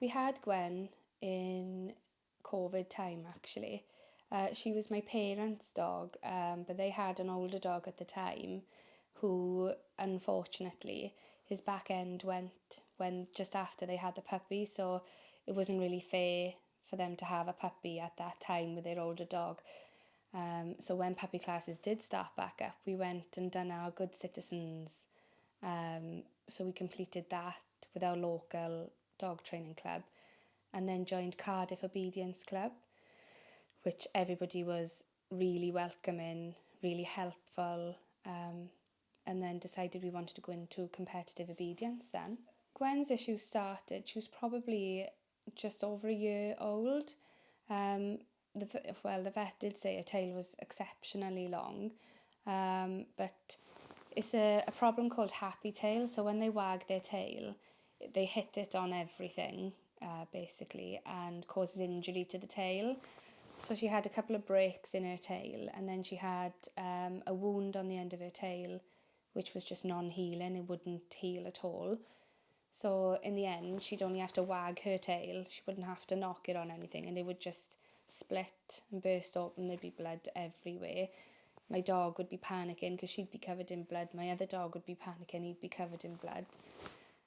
We had Gwen in COVID time actually. She was my parents' dog, but they had an older dog at the time who, unfortunately, his back end went when just after they had the puppy, so it wasn't really fair for them to have a puppy at that time with their older dog. So when puppy classes did start back up, we went and done our Good Citizens. So we completed that with our local dog training club, and then joined Cardiff Obedience Club, which everybody was really welcoming, really helpful, and then decided we wanted to go into competitive obedience then. Gwen's issue started, she was probably just over a year old. The vet did say her tail was exceptionally long, but it's a problem called happy tail. So when they wag their tail, they hit it on everything, basically, and causes injury to the tail. So she had a couple of breaks in her tail, and then she had a wound on the end of her tail, which was just non-healing. It wouldn't heal at all. So in the end, she'd only have to wag her tail. She wouldn't have to knock it on anything, and it would just split and burst open. There'd be blood everywhere. My dog would be panicking because she'd be covered in blood. My other dog would be panicking, he'd be covered in blood.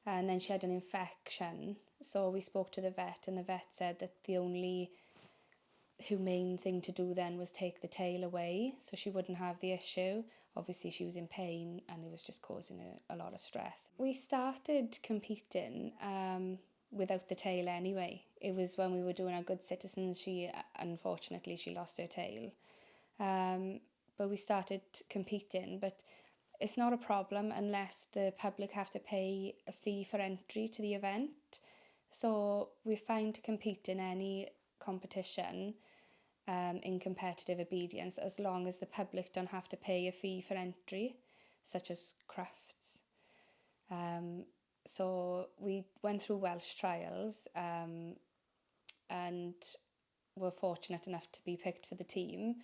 And then she had an infection. So we spoke to the vet, and the vet said that the only humane thing to do then was take the tail away so she wouldn't have the issue. Obviously she was in pain and it was just causing her a lot of stress. We started competing without the tail anyway. It was when we were doing our Good Citizens, unfortunately she lost her tail. But we started competing, but it's not a problem unless the public have to pay a fee for entry to the event. So we're fine to compete in any competition in competitive obedience as long as the public don't have to pay a fee for entry, such as Crufts. So we went through Welsh trials and were fortunate enough to be picked for the team.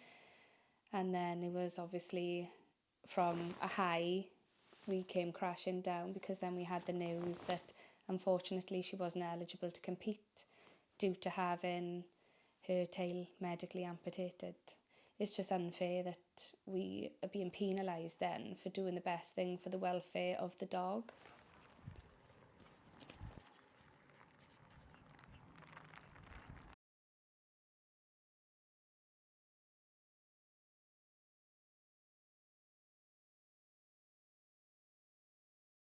And then it was obviously from a high we came crashing down, because then we had the news that unfortunately she wasn't eligible to compete due to having her tail medically amputated. It's just unfair that we are being penalised then for doing the best thing for the welfare of the dog.